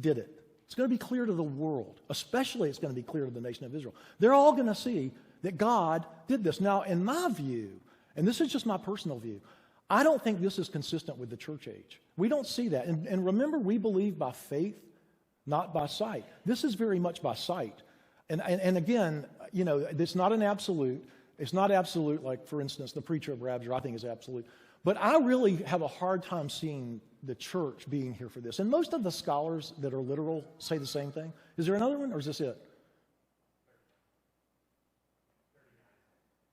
did it. It's going to be clear to the world. Especially it's going to be clear to the nation of Israel. They're all going to see that God did this. Now, in my view, and this is just my personal view, I don't think this is consistent with the church age. We don't see that. And remember, we believe by faith, not by sight. This is very much by sight. And again, you know, it's not an absolute. It's not absolute like, for instance, the preacher of rapture, I think is absolute. But I really have a hard time seeing the church being here for this. And most of the scholars that are literal say the same thing. Is there another one, or is this it?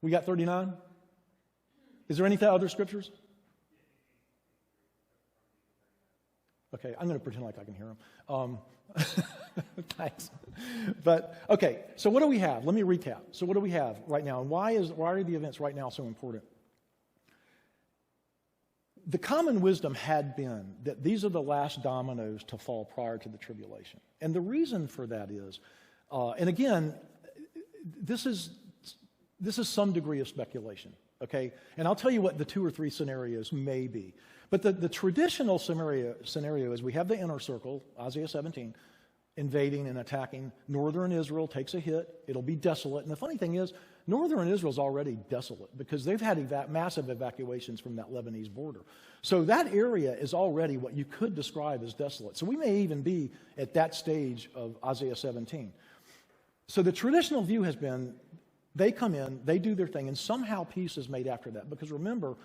We got 39? Is there any other scriptures? Okay, I'm going to pretend like I can hear them. Thanks. But, okay, so what do we have? Let me recap. So what do we have right now? And why are the events right now so important? The common wisdom had been that these are the last dominoes to fall prior to the tribulation. And the reason for that is, and again, this is some degree of speculation, okay? And I'll tell you what the 2 or 3 scenarios may be. But the traditional scenario is we have the inner circle, Isaiah 17, invading and attacking. Northern Israel takes a hit. It'll be desolate. And the funny thing is, northern Israel's already desolate because they've had massive evacuations from that Lebanese border. So that area is already what you could describe as desolate. So we may even be at that stage of Isaiah 17. So the traditional view has been they come in, they do their thing, and somehow peace is made after that. Because remember,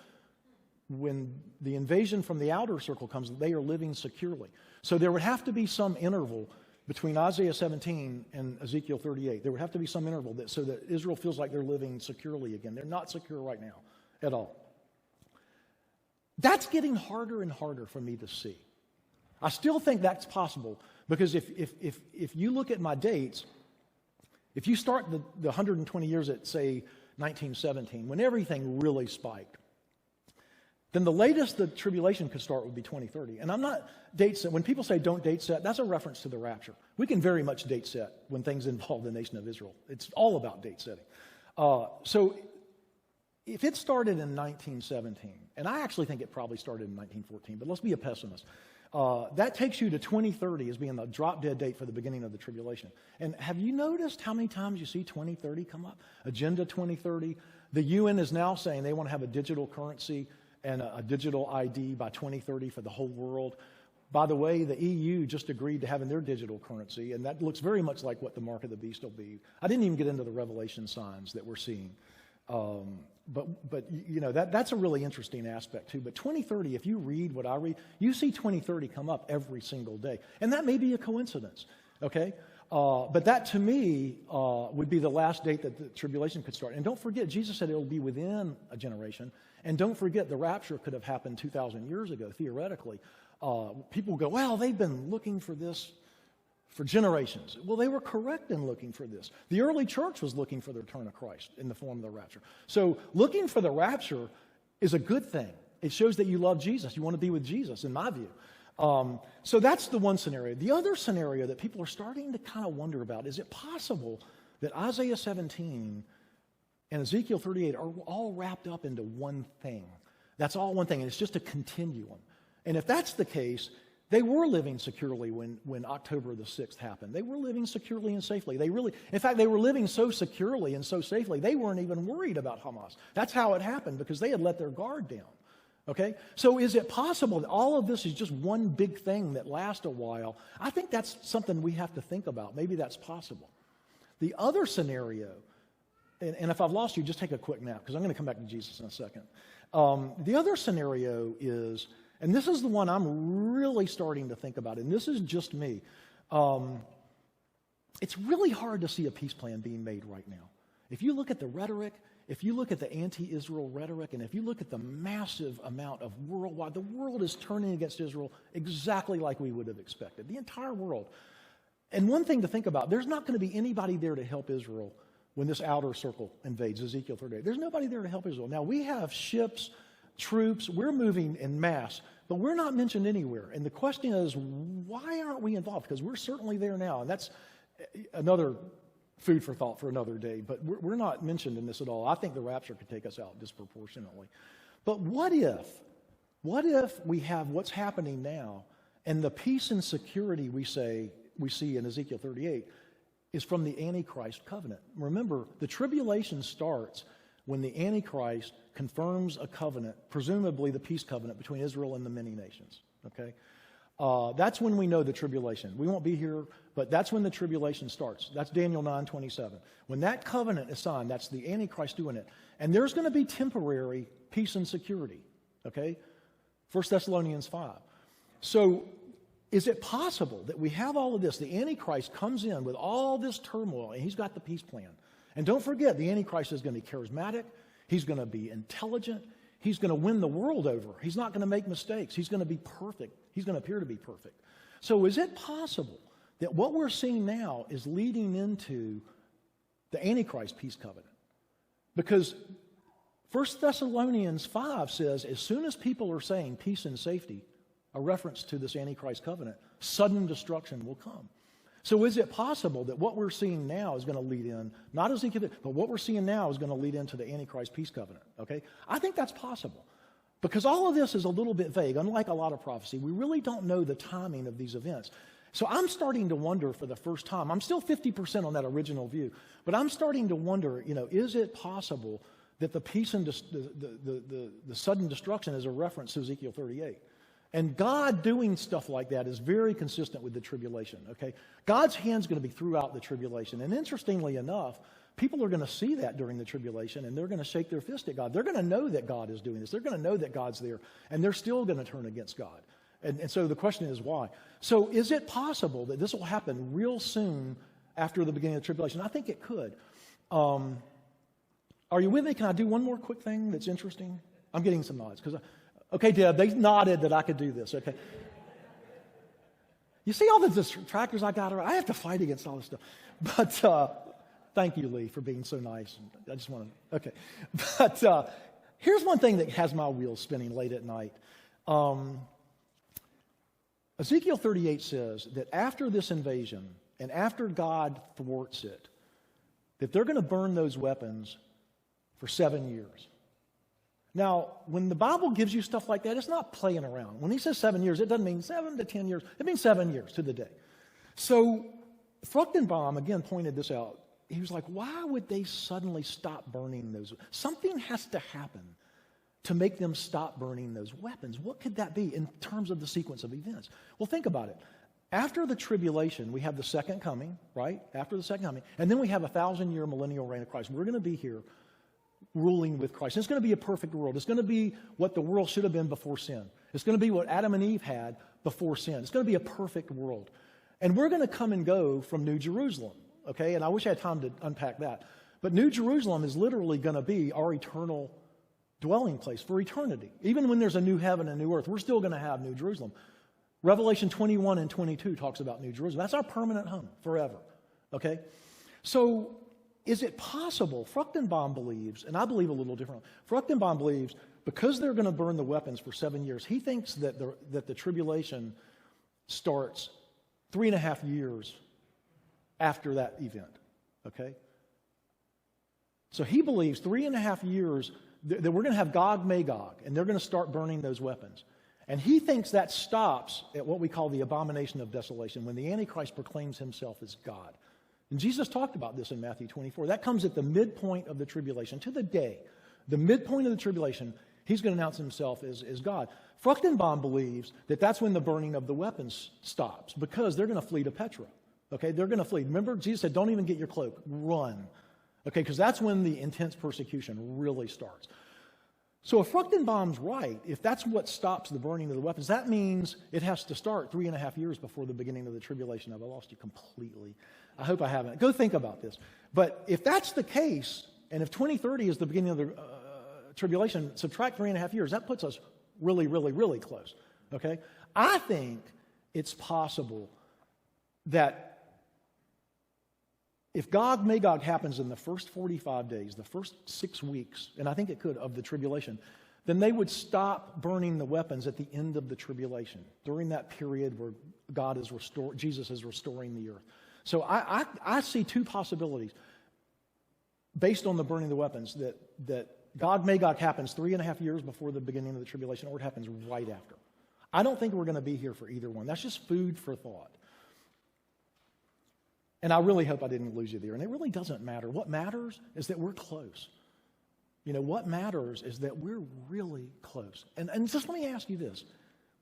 when the invasion from the outer circle comes, they are living securely. So there would have to be some interval between Isaiah 17 and Ezekiel 38. There would have to be some interval so that Israel feels like they're living securely again. They're not secure right now at all. That's getting harder and harder for me to see. I still think that's possible because if you look at my dates, if you start the 120 years at, say, 1917, when everything really spiked, then the latest the tribulation could start would be 2030. And I'm not date set. When people say don't date set, that's a reference to the rapture. We can very much date set when things involve the nation of Israel. It's all about date setting. So if it started in 1917, and I actually think it probably started in 1914, but let's be a pessimist. That takes you to 2030 as being the drop-dead date for the beginning of the tribulation. And have you noticed how many times you see 2030 come up? Agenda 2030. The UN is now saying they want to have a digital currency and a digital ID by 2030 for the whole world. By the way, the EU just agreed to having their digital currency, and that looks very much like what the mark of the beast will be. I didn't even get into the Revelation signs that we're seeing. But you know, that's a really interesting aspect too. But 2030, if you read what I read, you see 2030 come up every single day. And that may be a coincidence, okay? But that to me would be the last date that the tribulation could start. And don't forget, Jesus said it'll be within a generation. And don't forget, the rapture could have happened 2,000 years ago, theoretically. People go, well, they've been looking for this for generations. Well, they were correct in looking for this. The early church was looking for the return of Christ in the form of the rapture. So looking for the rapture is a good thing. It shows that you love Jesus. You want to be with Jesus, in my view. So that's the one scenario. The other scenario that people are starting to kind of wonder about, is it possible that Isaiah 17 and Ezekiel 38 are all wrapped up into one thing? That's all one thing, and it's just a continuum. And if that's the case, they were living securely when October the 6th happened. They were living securely and safely. In fact, they were living so securely and so safely, they weren't even worried about Hamas. That's how it happened, because they had let their guard down. Okay? So is it possible that all of this is just one big thing that lasts a while? I think that's something we have to think about. Maybe that's possible. The other scenario, and if I've lost you, just take a quick nap, because I'm going to come back to Jesus in a second. The other scenario is, and this is the one I'm really starting to think about, and this is just me. It's really hard to see a peace plan being made right now. If you look at the rhetoric, if you look at the anti-Israel rhetoric, and if you look at the massive amount of worldwide, the world is turning against Israel exactly like we would have expected. The entire world. And one thing to think about, there's not going to be anybody there to help Israel when this outer circle invades, Ezekiel 38. There's nobody there to help Israel. Now, we have ships, troops, we're moving en masse, but we're not mentioned anywhere. And the question is, why aren't we involved? Because we're certainly there now, and that's another food for thought for another day, but we're not mentioned in this at all. I think the rapture could take us out disproportionately. But what if we have what's happening now, and the peace and security we see in Ezekiel 38 is from the Antichrist covenant? Remember, the tribulation starts when the Antichrist confirms a covenant, presumably the peace covenant between Israel and the many nations. Okay? That's when we know the tribulation. We won't be here, but that's when the tribulation starts. That's Daniel 9:27. When that covenant is signed, that's the Antichrist doing it. And there's going to be temporary peace and security. Okay? 1 Thessalonians 5. So, is it possible that we have all of this? The Antichrist comes in with all this turmoil, and he's got the peace plan. And don't forget, the Antichrist is going to be charismatic. He's going to be intelligent. He's going to win the world over. He's not going to make mistakes. He's going to be perfect. He's going to appear to be perfect. So is it possible that what we're seeing now is leading into the Antichrist peace covenant? Because 1 Thessalonians 5 says, as soon as people are saying peace and safety, a reference to this Antichrist covenant, sudden destruction will come. So is it possible that what we're seeing now is going to lead in, not Ezekiel, but what we're seeing now is going to lead into the Antichrist peace covenant? Okay? I think that's possible. Because all of this is a little bit vague. Unlike a lot of prophecy, we really don't know the timing of these events. So I'm starting to wonder for the first time, I'm still 50% on that original view, but I'm starting to wonder, is it possible that the peace and the sudden destruction is a reference to Ezekiel 38? And God doing stuff like that is very consistent with the tribulation, okay? God's hand's going to be throughout the tribulation. And interestingly enough, people are going to see that during the tribulation, and they're going to shake their fist at God. They're going to know that God is doing this. They're going to know that God's there, and they're still going to turn against God. And so the question is why? So is it possible that this will happen real soon after the beginning of the tribulation? I think it could. Are you with me? Can I do one more quick thing that's interesting? I'm getting some nods. Okay, Deb, they nodded that I could do this. Okay. You see all the distractors I got? I have to fight against all this stuff. But thank you, Lee, for being so nice. I just want to, okay. But here's one thing that has my wheels spinning late at night. Ezekiel 38 says that after this invasion and after God thwarts it, that they're going to burn those weapons for 7 years. Now, when the Bible gives you stuff like that, it's not playing around. When he says 7 years, it doesn't mean 7 to 10 years. It means 7 years to the day. So Fruchtenbaum, again, pointed this out. He was like, why would they suddenly stop burning those? Something has to happen to make them stop burning those weapons. What could that be in terms of the sequence of events? Well, think about it. After the tribulation, we have the second coming, right? After the second coming. And then we have 1,000-year millennial reign of Christ. We're going to be here ruling with Christ. It's going to be a perfect world. It's going to be what the world should have been before sin. It's going to be what Adam and Eve had before sin. It's going to be a perfect world. And we're going to come and go from New Jerusalem, okay? And I wish I had time to unpack that. But New Jerusalem is literally going to be our eternal dwelling place for eternity. Even when there's a new heaven and new earth, we're still going to have New Jerusalem. Revelation 21 and 22 talks about New Jerusalem. That's our permanent home forever, okay? So is it possible, Fruchtenbaum believes, and I believe a little differently, Fruchtenbaum believes because they're going to burn the weapons for 7 years, he thinks that the tribulation starts 3.5 years after that event, okay? So he believes 3.5 years that we're going to have Gog Magog, and they're going to start burning those weapons. And he thinks that stops at what we call the abomination of desolation, when the Antichrist proclaims himself as God. And Jesus talked about this in Matthew 24. That comes at the midpoint of the tribulation, to the day. The midpoint of the tribulation, he's going to announce himself as God. Fruchtenbaum believes that that's when the burning of the weapons stops, because they're going to flee to Petra. Okay, they're going to flee. Remember, Jesus said, don't even get your cloak, run. Okay, because that's when the intense persecution really starts. So if Fruchtenbaum's right, if that's what stops the burning of the weapons, that means it has to start 3.5 years before the beginning of the tribulation. I've lost you completely. I hope I haven't. Go think about this. But if that's the case, And if 2030 is the beginning of the tribulation, subtract 3.5 years, that puts us really, really, really close. Okay? I think it's possible that if Gog Magog happens in the first 45 days, the first 6 weeks, and I think it could, of the tribulation, then they would stop burning the weapons at the end of the tribulation, during that period where Jesus is restoring the earth. So I see two possibilities based on the burning of the weapons, that Gog Magog happens 3.5 years before the beginning of the tribulation, or it happens right after. I don't think we're going to be here for either one. That's just food for thought. And I really hope I didn't lose you there. And it really doesn't matter. What matters is that we're close. You know, what matters is that we're really close. And just let me ask you this.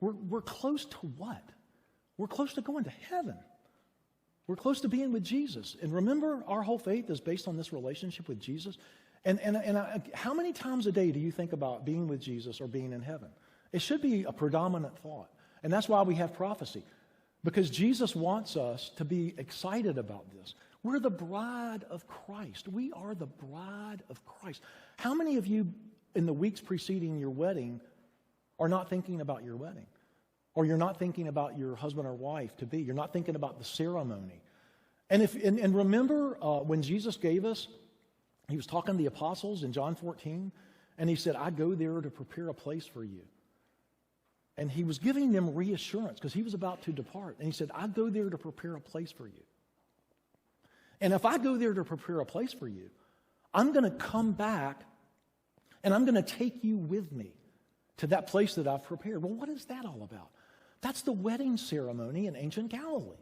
We're close to what? We're close to going to heaven. We're close to being with Jesus. And remember, our whole faith is based on this relationship with Jesus. And how many times a day do you think about being with Jesus or being in heaven? It should be a predominant thought. And that's why we have prophecy. Because Jesus wants us to be excited about this. We're the bride of Christ. We are the bride of Christ. How many of you in the weeks preceding your wedding are not thinking about your wedding? Or you're not thinking about your husband or wife to be. You're not thinking about the ceremony. And remember when Jesus gave us, he was talking to the apostles in John 14, and he said, I go there to prepare a place for you. And he was giving them reassurance because he was about to depart. And he said, I go there to prepare a place for you. And if I go there to prepare a place for you, I'm going to come back and I'm going to take you with me to that place that I've prepared. Well, what is that all about? That's the wedding ceremony in ancient Galilee.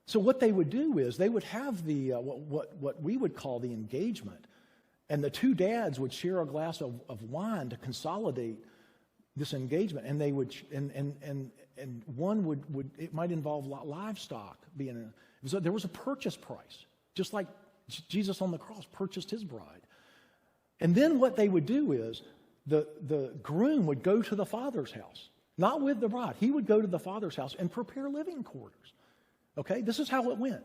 So what they would do is they would have the what we would call the engagement. And the two dads would share a glass of wine to consolidate this engagement, and they would, and one would it might involve livestock being in it. There was a purchase price, just like Jesus on the cross purchased his bride. And then what they would do is the groom would go to the father's house, not with the bride. He would go to the father's house and prepare living quarters. Okay, this is how it went.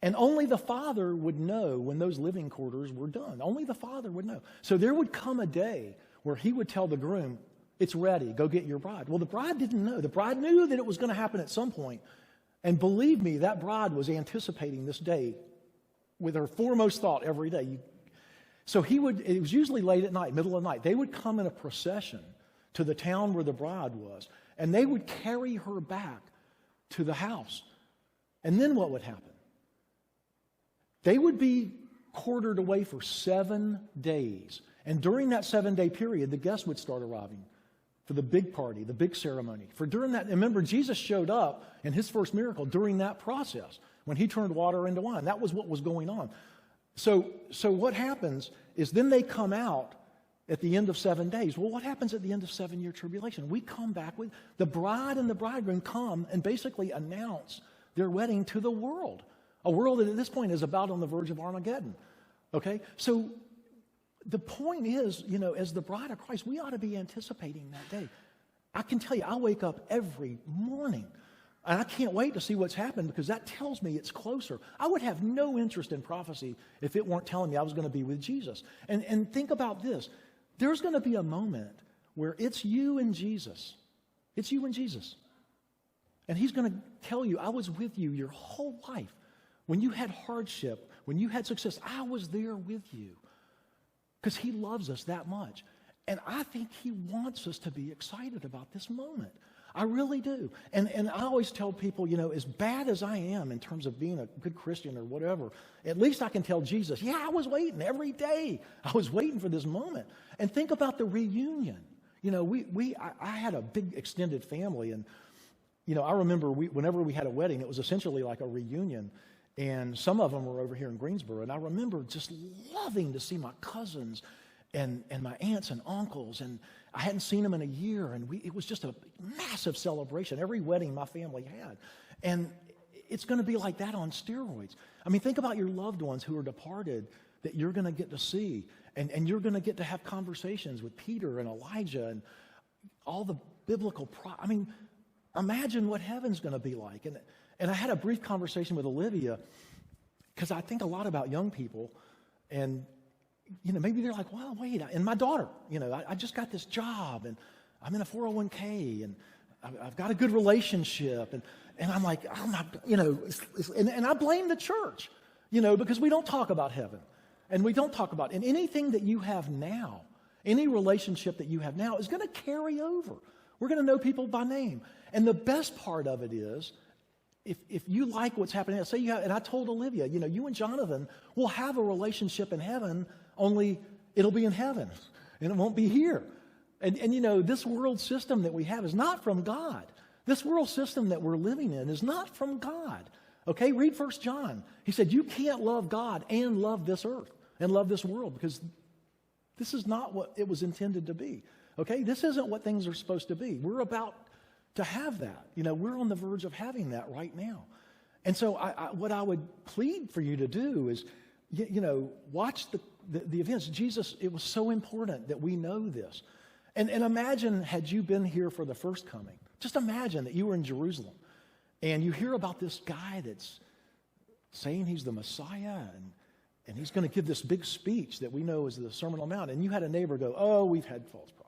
And only the father would know when those living quarters were done. Only the father would know. So there would come a day where he would tell the groom, it's ready, go get your bride. Well, the bride didn't know. The bride knew that it was going to happen at some point. And believe me, that bride was anticipating this day with her foremost thought every day. So it was usually late at night, middle of the night. They would come in a procession to the town where the bride was, and they would carry her back to the house. And then what would happen? They would be quartered away for 7 days. And during that 7-day period, the guests would start arriving for the big party, the big ceremony. For during that, remember, Jesus showed up in his first miracle during that process when he turned water into wine. That was what was going on. So what happens is then they come out at the end of 7 days. Well, what happens at the end of 7-year tribulation? We come back with the bride and the bridegroom come and basically announce their wedding to the world. A world that at this point is about on the verge of Armageddon. Okay? So the point is, you know, as the bride of Christ, we ought to be anticipating that day. I can tell you, I wake up every morning, and I can't wait to see what's happened because that tells me it's closer. I would have no interest in prophecy if it weren't telling me I was going to be with Jesus. And think about this. There's going to be a moment where it's you and Jesus. It's you and Jesus. And he's going to tell you, I was with you your whole life. When you had hardship, when you had success, I was there with you. Because he loves us that much. And I think he wants us to be excited about this moment. I really do. And I always tell people, you know, as bad as I am in terms of being a good Christian or whatever, at least I can tell Jesus, yeah, I was waiting every day. I was waiting for this moment. And think about the reunion. You know, I had a big extended family. And, you know, I remember whenever we had a wedding, it was essentially like a reunion. And some of them were over here in Greensboro. And I remember just loving to see my cousins and my aunts and uncles. And I hadn't seen them in a year. And it was just a massive celebration. Every wedding my family had. And it's going to be like that on steroids. I mean, think about your loved ones who are departed that you're going to get to see. And you're going to get to have conversations with Peter and Elijah and all the biblical I mean, imagine what heaven's going to be like. And I had a brief conversation with Olivia because I think a lot about young people. And, maybe they're like, well, wait, and my daughter, I just got this job, and I'm in a 401k, and I've got a good relationship, and I'm like, I'm not, and I blame the church, because we don't talk about heaven, and we don't talk about, and anything that you have now, any relationship that you have now is going to carry over. We're going to know people by name. And the best part of it is, if you like what's happening, say you have, and I told Olivia, you and Jonathan will have a relationship in heaven, only it'll be in heaven, and it won't be here. And this world system that we have is not from God. This world system that we're living in is not from God. Okay, read 1 John. He said, you can't love God and love this earth and love this world, because this is not what it was intended to be. Okay, this isn't what things are supposed to be. We're about to have that. We're on the verge of having that right now. And so what I would plead for you to do is, watch the events. Jesus, it was so important that we know this. And imagine, had you been here for the first coming, just imagine that you were in Jerusalem and you hear about this guy that's saying he's the Messiah, and he's going to give this big speech that we know is the Sermon on the Mount. And you had a neighbor go, oh, we've had false prophets.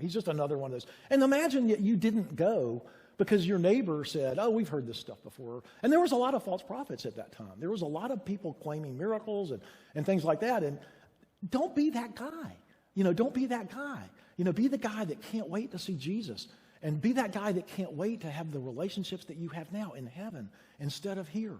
He's just another one of those. And imagine that you didn't go because your neighbor said, oh, we've heard this stuff before. And there was a lot of false prophets at that time. There was a lot of people claiming miracles and things like that. And don't be that guy. Don't be that guy. Be the guy that can't wait to see Jesus. And be that guy that can't wait to have the relationships that you have now in heaven instead of here.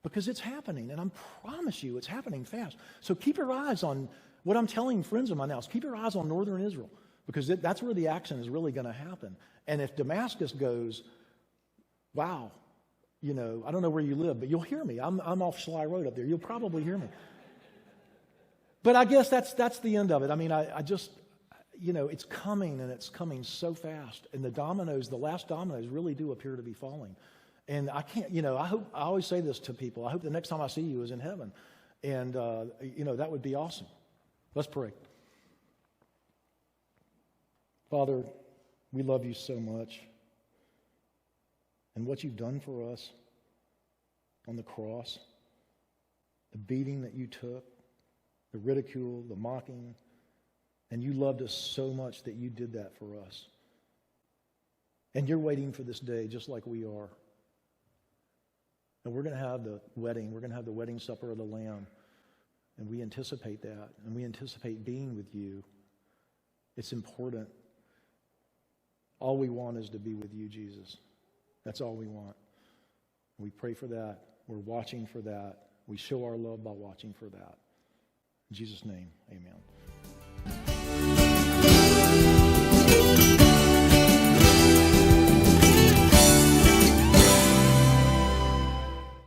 Because it's happening, and I promise you it's happening fast. So keep your eyes on what I'm telling friends of mine now. Is keep your eyes on northern Israel, because that's where the action is really going to happen. And if Damascus goes, wow, I don't know where you live, but you'll hear me. I'm off Sly Road up there. You'll probably hear me. But I guess that's the end of it. I mean, I just, it's coming, and it's coming so fast. And the last dominoes really do appear to be falling. And I can't, I always say this to people. I hope the next time I see you is in heaven. And, that would be awesome. Let's pray. Father, we love you so much. And what you've done for us on the cross, the beating that you took, the ridicule, the mocking, and you loved us so much that you did that for us. And you're waiting for this day just like we are. And we're going to have the wedding. We're going to have the wedding supper of the Lamb. And we anticipate that. And we anticipate being with you. It's important. All we want is to be with you, Jesus. That's all we want. We pray for that. We're watching for that. We show our love by watching for that. In Jesus' name, amen.